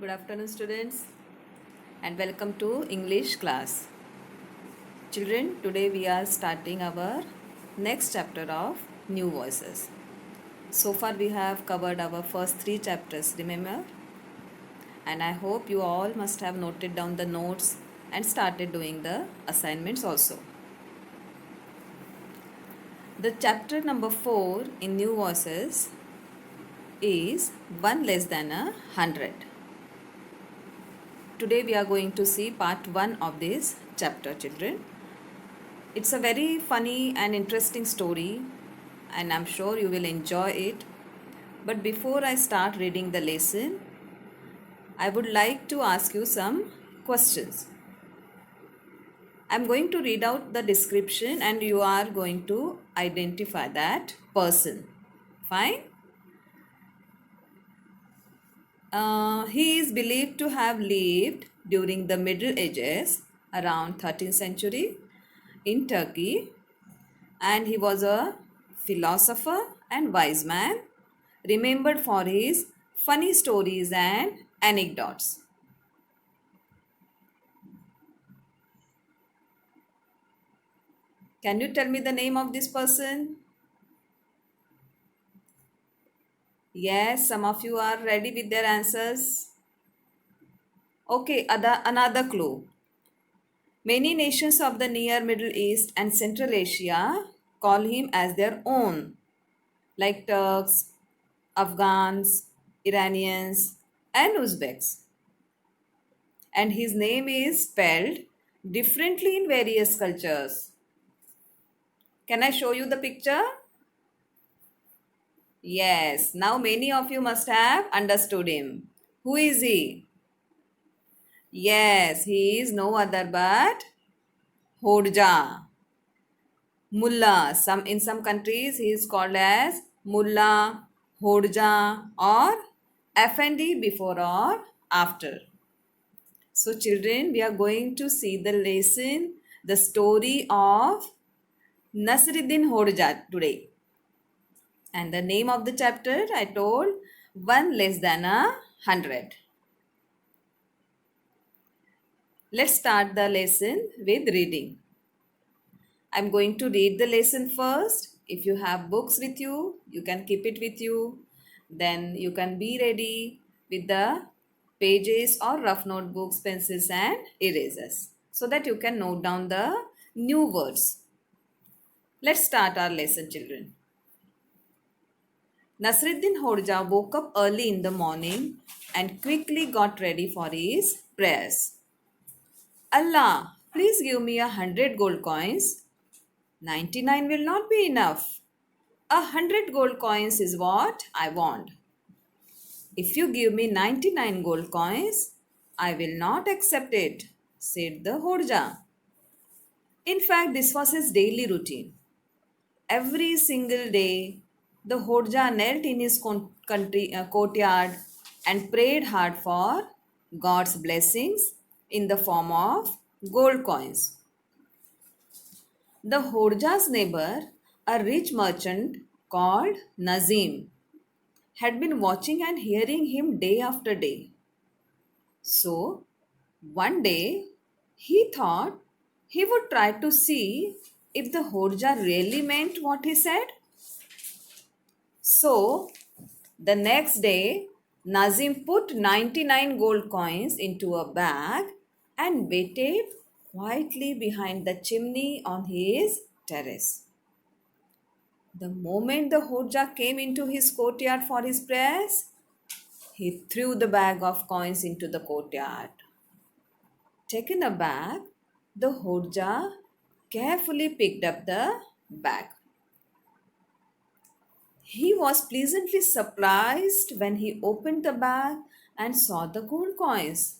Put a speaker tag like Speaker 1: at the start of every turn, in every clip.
Speaker 1: Good afternoon, students, and welcome to English class. Children, today we are starting our next chapter of New Voices. So far, we have covered our first three chapters, remember? And I hope you all must have noted down the notes and started doing the assignments also. The chapter number 4 in New Voices is 1 less than 100. Today we are going to see part 1 of this chapter, children. It's a very funny and interesting story, and I'm sure you will enjoy it. But before I start reading the lesson, I would like to ask you some questions. I'm going to read out the description and you are going to identify that person. Fine? He is believed to have lived during the Middle Ages, around 13th century, in Turkey, and he was a philosopher and wise man, remembered for his funny stories and anecdotes. Can you tell me the name of this person? Yes, some of you are ready with their answers. Okay, another clue. Many nations of the near Middle East and Central Asia call him as their own, like Turks, Afghans, Iranians, and Uzbeks. And his name is spelled differently in various cultures. Can I show you the picture? Yes, now many of you must have understood him. Who is he? Yes, he is no other but Hodja. Mullah. In some countries he is called as Mullah, Hodja or Effendi before or after. So children, we are going to see the lesson, the story of Nasruddin Hodja today. And the name of the chapter I told, 1 less than 100. Let's start the lesson with reading. I'm going to read the lesson first. If you have books with you, you can keep it with you. Then you can be ready with the pages or rough notebooks, pencils and erasers so that you can note down the new words. Let's start our lesson, children. Nasruddin Hodja woke up early in the morning and quickly got ready for his prayers. Allah, please give me 100 gold coins. 99 will not be enough. 100 gold coins is what I want. If you give me 99 gold coins, I will not accept it, said the Hodja. In fact, this was his daily routine. Every single day, the Hodja knelt in his courtyard and prayed hard for God's blessings in the form of gold coins. The Hodja's neighbor, a rich merchant called Nazim, had been watching and hearing him day after day. So, one day, he thought he would try to see if the Hodja really meant what he said. So, the next day, Nazim put 99 gold coins into a bag and waited quietly behind the chimney on his terrace. The moment the Hodja came into his courtyard for his prayers, he threw the bag of coins into the courtyard. Taken aback, the Hodja carefully picked up the bag. He was pleasantly surprised when he opened the bag and saw the gold coins.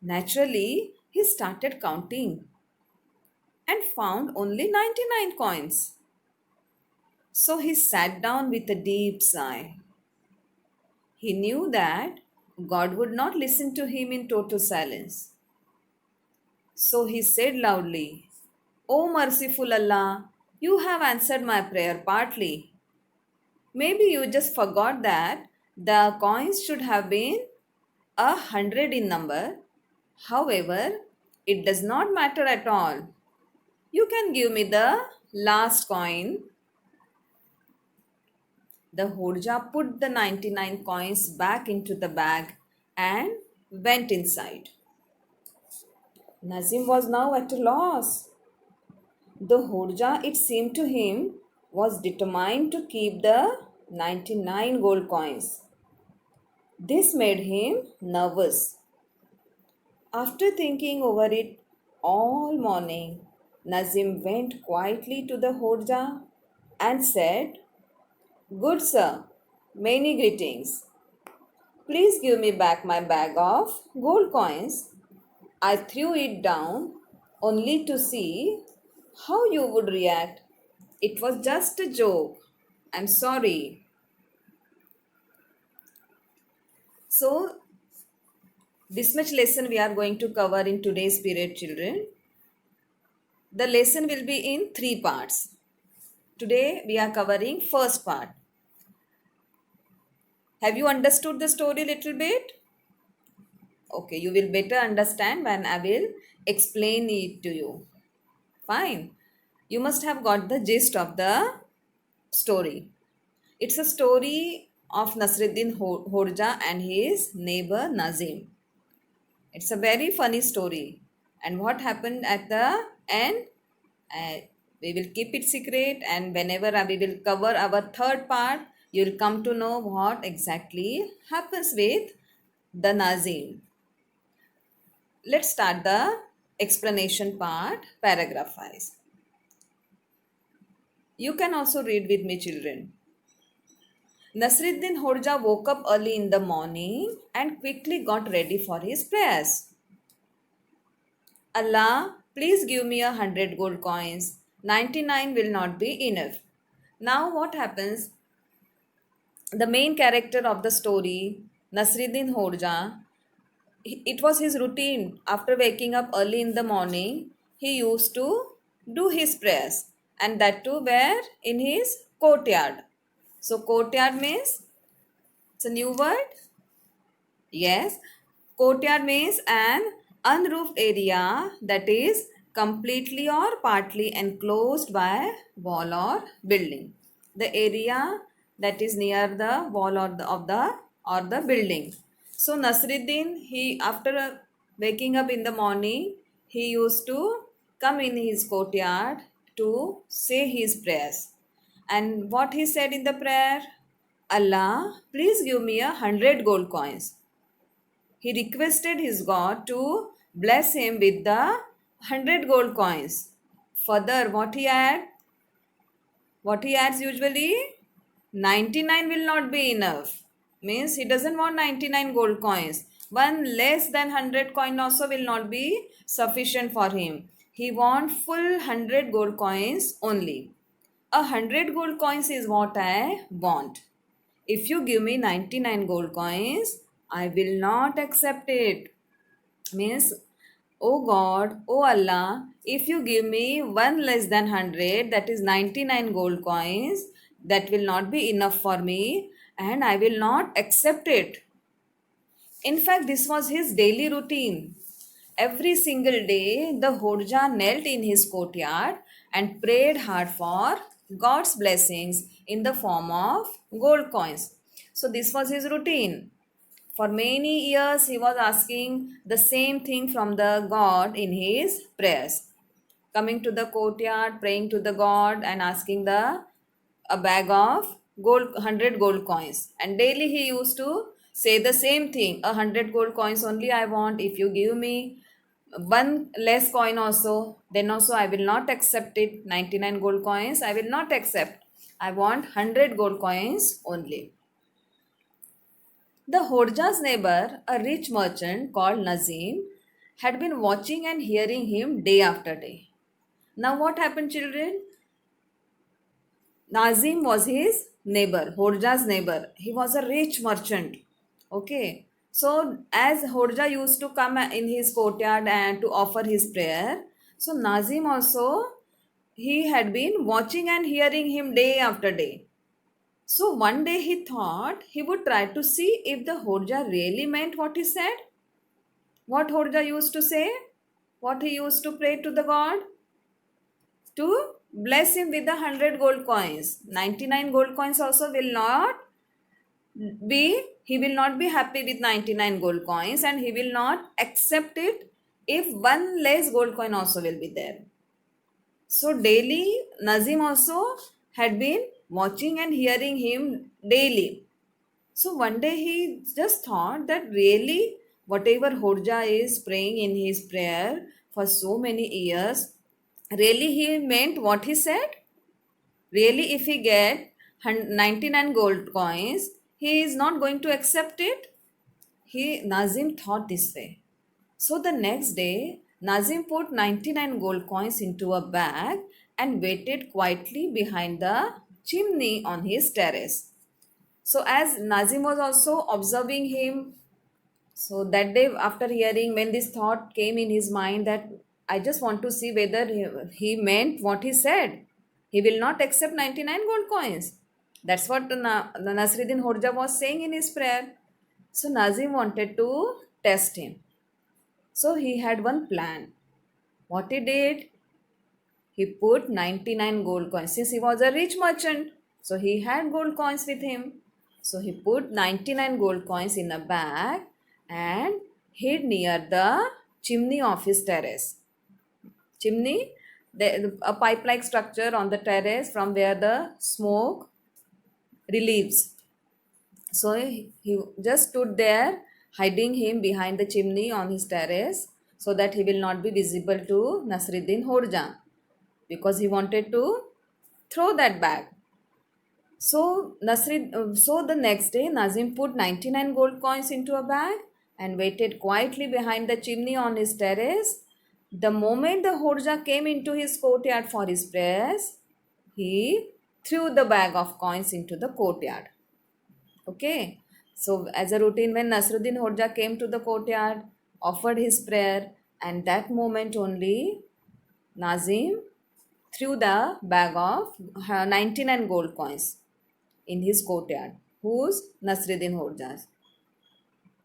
Speaker 1: Naturally, he started counting and found only 99 coins. So he sat down with a deep sigh. He knew that God would not listen to him in total silence. So he said loudly, "O merciful Allah, you have answered my prayer partly. Maybe you just forgot that the coins should have been 100 in number. However, it does not matter at all. You can give me the last coin. The Hodja put the 99 coins back into the bag and went inside. Nazim was now at a loss. The Hodja, it seemed to him, was determined to keep the 99 gold coins. This made him nervous. After thinking over it all morning, Nazim went quietly to the Hodja and said, "Good sir, many greetings. Please give me back my bag of gold coins. I threw it down only to see how you would react. It was just a joke. I'm sorry." So, this much lesson we are going to cover in today's period, children. The lesson will be in 3 parts. Today we are covering first part. Have you understood the story little bit? Okay, you will better understand when I will explain it to you. Fine. You must have got the gist of the story. It's a story of Nasruddin Hodja and his neighbor Nazim. It's a very funny story. And what happened at the end? Uh, we will keep it secret, and whenever we will cover our third part, you will come to know what exactly happens with the Nazim. Let's start the explanation part, paragraph 5. You can also read with me, children. Nasruddin Hodja woke up early in the morning and quickly got ready for his prayers. "Allah, please give me 100 gold coins. 99 will not be enough." Now what happens? The main character of the story, Nasruddin Hodja, it was his routine. After waking up early in the morning, he used to do his prayers, and that too where? In his courtyard. So courtyard means, it's a new word. Yes, courtyard means an unroofed area that is completely or partly enclosed by wall or building. The area that is near the wall or the building. So Nasruddin, he after waking up in the morning, he used to come in his courtyard to say his prayers. And what he said in the prayer? "Allah, please give me 100 gold coins." He requested his God to bless him with the 100 gold coins. Further, what he adds usually? 99 will not be enough. Means he doesn't want 99 gold coins. One less than 100 coin also will not be sufficient for him. He wants full 100 gold coins only. 100 gold coins is what I want. If you give me 99 gold coins, I will not accept it. Means, oh God, oh Allah, if you give me one less than 100, that is 99 gold coins, that will not be enough for me and I will not accept it. In fact, this was his daily routine. Every single day, the Hodja knelt in his courtyard and prayed hard for God's blessings in the form of gold coins. So, this was his routine. For many years, he was asking the same thing from the God in his prayers. Coming to the courtyard, praying to the God, and asking a bag of gold, 100 gold coins. And daily he used to say the same thing: 100 gold coins only I want. If you give me one less coin also, then also I will not accept it. 99 gold coins I will not accept. I want 100 gold coins only. The Hodja's neighbor, a rich merchant called Nazim, had been watching and hearing him day after day. Now, what happened, children? Nazim was his neighbor, Hodja's neighbor. He was a rich merchant. Okay. So, as Hodja used to come in his courtyard and to offer his prayer, so Nazim also, he had been watching and hearing him day after day. So one day he thought he would try to see if the Horja really meant what he said. What Horja used to say? What he used to pray to the God? To bless him with 100 gold coins. 99 gold coins also will not he will not be happy with 99 gold coins, and he will not accept it if one less gold coin also will be there. So daily Nazim also had been watching and hearing him daily. So one day he just thought that really whatever Horja is praying in his prayer for so many years, really he meant what he said? Really, if he get 99 gold coins, he is not going to accept it? Nazim thought this way. So the next day, Nazim put 99 gold coins into a bag and waited quietly behind the chimney on his terrace. So as Nazim was also observing him, so that day after hearing, when this thought came in his mind that I just want to see whether he meant what he said. He will not accept 99 gold coins. That's what the Nasruddin Horja was saying in his prayer. So Nazim wanted to test him. So he had one plan. What he did, he put 99 gold coins. Since he was a rich merchant, so he had gold coins with him. So he put 99 gold coins in a bag and hid near the chimney of his terrace. Chimney, a pipe-like structure on the terrace from where the smoke relieves. So he just stood there, hiding him behind the chimney on his terrace so that he will not be visible to Nasruddin Horja, because he wanted to throw that bag. So the next day Nazim put 99 gold coins into a bag and waited quietly behind the chimney on his terrace. The moment the Horja came into his courtyard for his prayers, he threw the bag of coins into the courtyard. Okay. So as a routine, when Nasruddin Horja came to the courtyard, offered his prayer, and that moment only Nazim threw the bag of 99 gold coins in his courtyard. Whose? Nasruddin Horja's.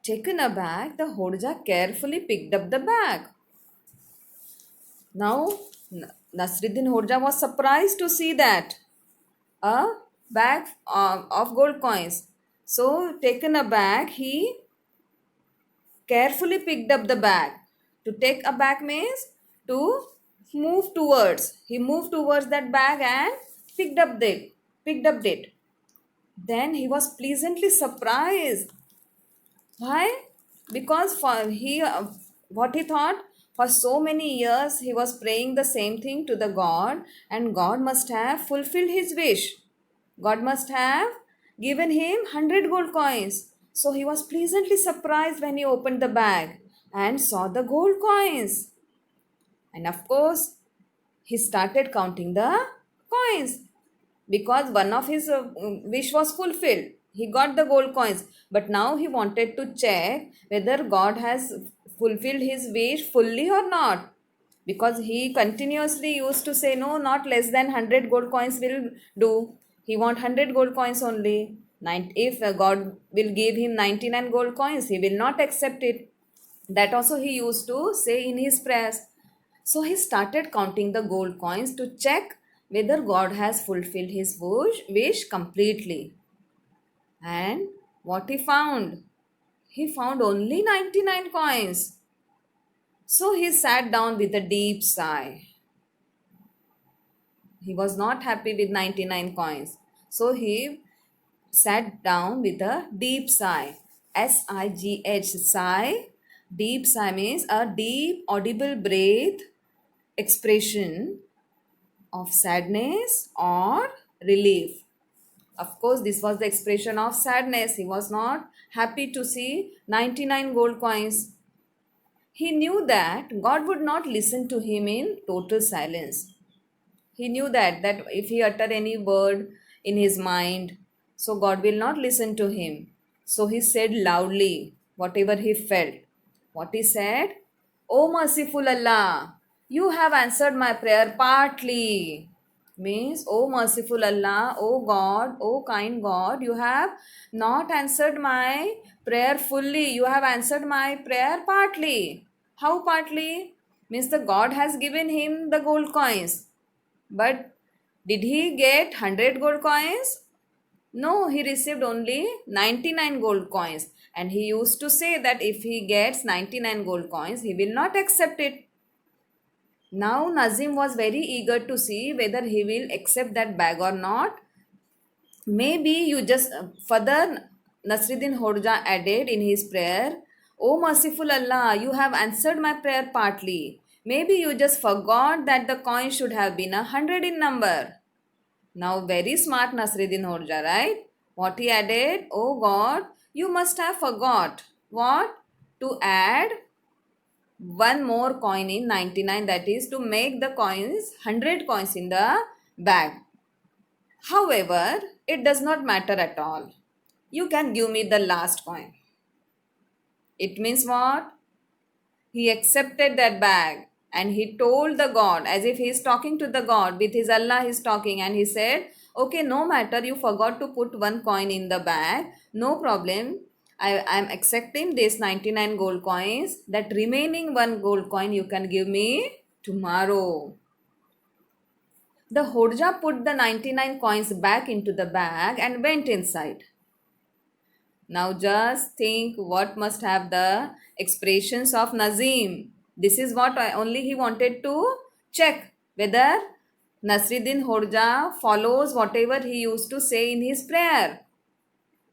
Speaker 1: Taken aback, the Horja carefully picked up the bag. Now, Nasruddin Horja was surprised to see that a bag of gold coins. So, taken aback, he carefully picked up the bag. To take a bag means to move towards. He moved towards that bag and picked up it. Picked up it. Then he was pleasantly surprised. Why? Because what he thought, for so many years he was praying the same thing to the God, and God must have fulfilled his wish. God must have given him 100 gold coins. So he was pleasantly surprised when he opened the bag and saw the gold coins. And of course, he started counting the coins because one of his wish was fulfilled. He got the gold coins, but now he wanted to check whether God has fulfilled his wish fully or not, because he continuously used to say no, not less than 100 gold coins will do. He want 100 gold coins only. If God will give him 99 gold coins, he will not accept it. That also he used to say in his prayers. So he started counting the gold coins to check whether God has fulfilled his wish completely. And what he found? He found only 99 coins. So he sat down with a deep sigh. He was not happy with 99 coins. So he sat down with a deep sigh. SIGH, sigh. Deep sigh means a deep audible breath expression of sadness or relief. Of course, this was the expression of sadness. He was not happy to see 99 gold coins. He knew that God would not listen to him in total silence. He knew that if he utter any word in his mind, so God will not listen to him. So he said loudly whatever he felt. What he said? "O merciful Allah, you have answered my prayer partly. Means, oh merciful Allah, oh God, oh kind God, you have not answered my prayer fully. You have answered my prayer partly. How partly? Means the God has given him the gold coins. But did he get 100 gold coins? No, he received only 99 gold coins. And he used to say that if he gets 99 gold coins, he will not accept it. Now Nazim was very eager to see whether he will accept that bag or not. Maybe you just further Nasruddin Hodja added in his prayer, "O merciful Allah, you have answered my prayer partly. Maybe you just forgot that the coin should have been 100 in number." Now very smart Nasruddin Hodja, right? What he added? "Oh God, you must have forgot." What? To add one more coin in 99, that is to make the coins 100 coins in the bag. However, it does not matter at all. You can give me the last coin. It means what? He accepted that bag and he told the God, as if he is talking to the God, with his Allah he is talking, and he said, okay, no matter you forgot to put one coin in the bag, no problem. I am accepting this 99 gold coins. That remaining one gold coin you can give me tomorrow. The Hodja put the 99 coins back into the bag and went inside. Now just think what must have the expressions of Nazim. This is what only he wanted to check whether Nasruddin Hodja follows whatever he used to say in his prayer.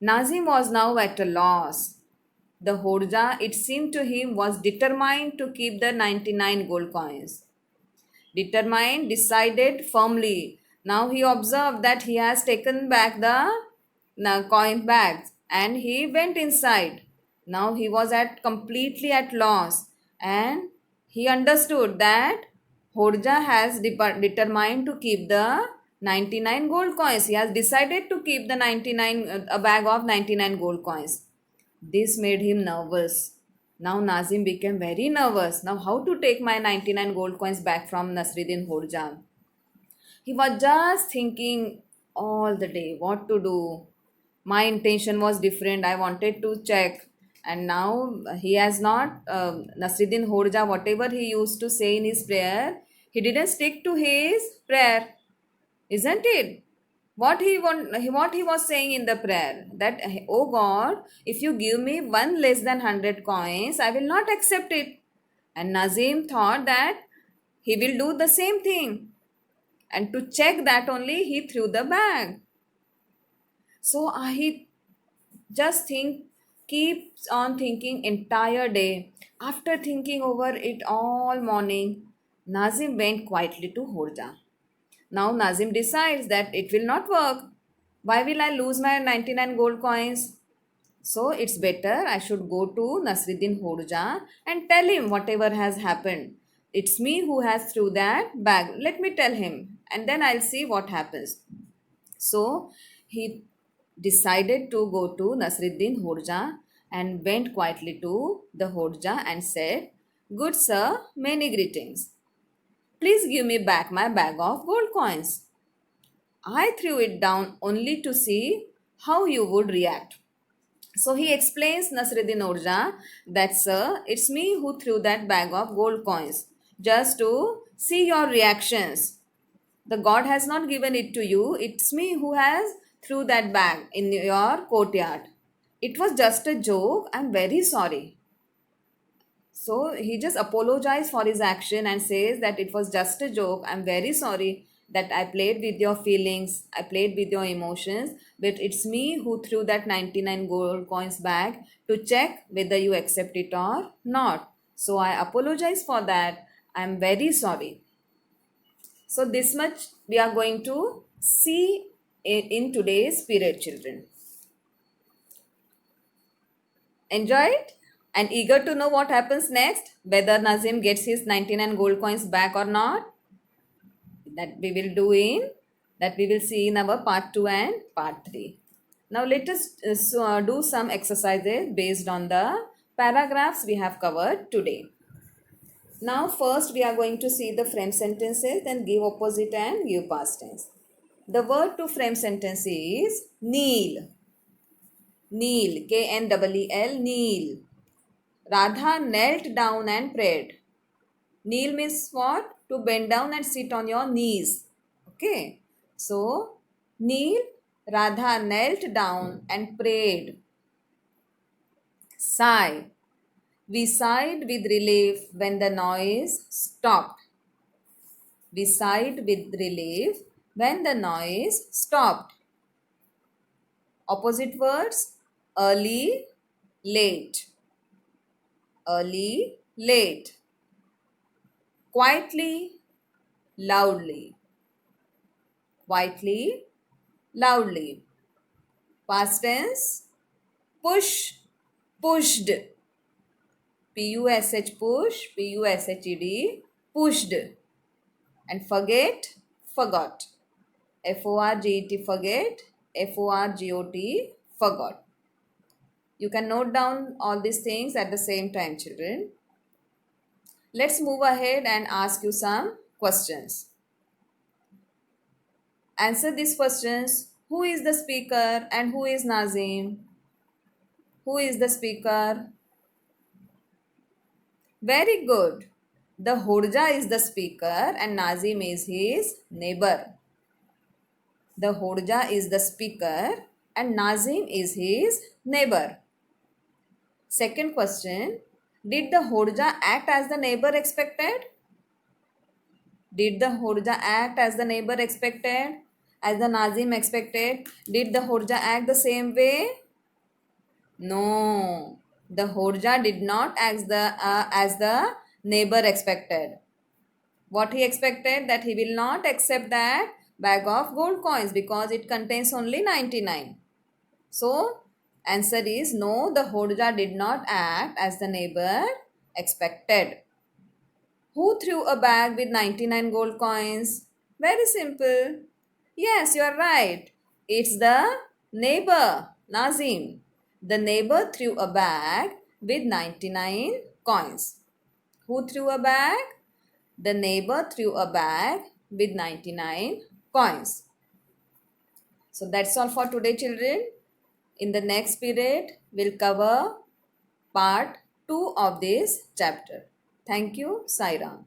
Speaker 1: Nazim was now at a loss. The Hodja, it seemed to him, was determined to keep the 99 gold coins. Determined, decided firmly. Now he observed that he has taken back the coin bags and he went inside. Now he was at completely at loss, and he understood that Hodja has determined to keep the 99 gold coins. He has decided to keep the 99 a bag of 99 gold coins. This made him nervous. Now Nazim became very nervous. Now how to take my 99 gold coins back from Nasruddin Hodja? He was just thinking all the day what to do. My intention was different. I wanted to check. And now he has not, Nasruddin Hodja, whatever he used to say in his prayer, he didn't stick to his prayer. Isn't it? What he was saying in the prayer, that, oh God, if you give me one less than 100 coins, I will not accept it. And Nazim thought that he will do the same thing, and to check that only he threw the bag. So he just keeps on thinking entire day. After thinking over it all morning, Nazim went quietly to Hodja. Now Nazim decides that it will not work. Why will I lose my 99 gold coins? So it's better I should go to Nasruddin Hodja and tell him whatever has happened. It's me who has threw that bag. Let me tell him and then I'll see what happens. So he decided to go to Nasruddin Hodja and went quietly to the Hodja and said, "Good sir, many greetings. Please give me back my bag of gold coins. I threw it down only to see how you would react." So he explains Nasruddin Hodja that, "Sir, it's me who threw that bag of gold coins just to see your reactions. The God has not given it to you. It's me who has threw that bag in your courtyard. It was just a joke. I'm very sorry." So he just apologized for his action and says that it was just a joke. I'm very sorry that I played with your feelings, I played with your emotions, but it's me who threw that 99 gold coins back to check whether you accept it or not. So I apologize for that. I'm very sorry. So this much we are going to see in today's period, children. Enjoy it and eager to know what happens next, whether Nazim gets his 99 gold coins back or not. That we will do in that we will see in our part 2 and part 3. Now let us do some exercises based on the paragraphs we have covered today. Now first we are going to see the frame sentences, then give opposite and give past tense. The word to frame sentence is kneel. Kneel, Kneel, kneel. Radha knelt down and prayed. Kneel means what? To bend down and sit on your knees. Okay. So, kneel, Radha knelt down and prayed. Sigh. We sighed with relief when the noise stopped. We sighed with relief when the noise stopped. Opposite words, early, late. Early, late. Quietly, loudly. Quietly, loudly. Past tense, push, pushed. Push, push, pushed. Pushed. And forget, forgot. Forget, forget. Forgot, forgot. You can note down all these things at the same time, children. Let's move ahead and ask you some questions. Answer these questions. Who is the speaker and who is Nazim? Who is the speaker? Very good. The Hodja is the speaker and Nazim is his neighbor. The Hodja is the speaker and Nazim is his neighbor. Second question. Did the Hodja act as the neighbor expected? Did the Hodja act as the neighbor expected? As the Nazim expected? Did the Hodja act the same way? No. The Hodja did not act as the neighbor expected. What he expected? That he will not accept that bag of gold coins because it contains only 99. So, answer is no, the Hodja did not act as the neighbor expected. Who threw a bag with 99 gold coins? Very simple. Yes, you are right. It's the neighbor, Nazim. The neighbor threw a bag with 99 coins. Who threw a bag? The neighbor threw a bag with 99 coins. So that's all for today, children. In the next period, we'll cover part 2 of this chapter. Thank you, Sairam.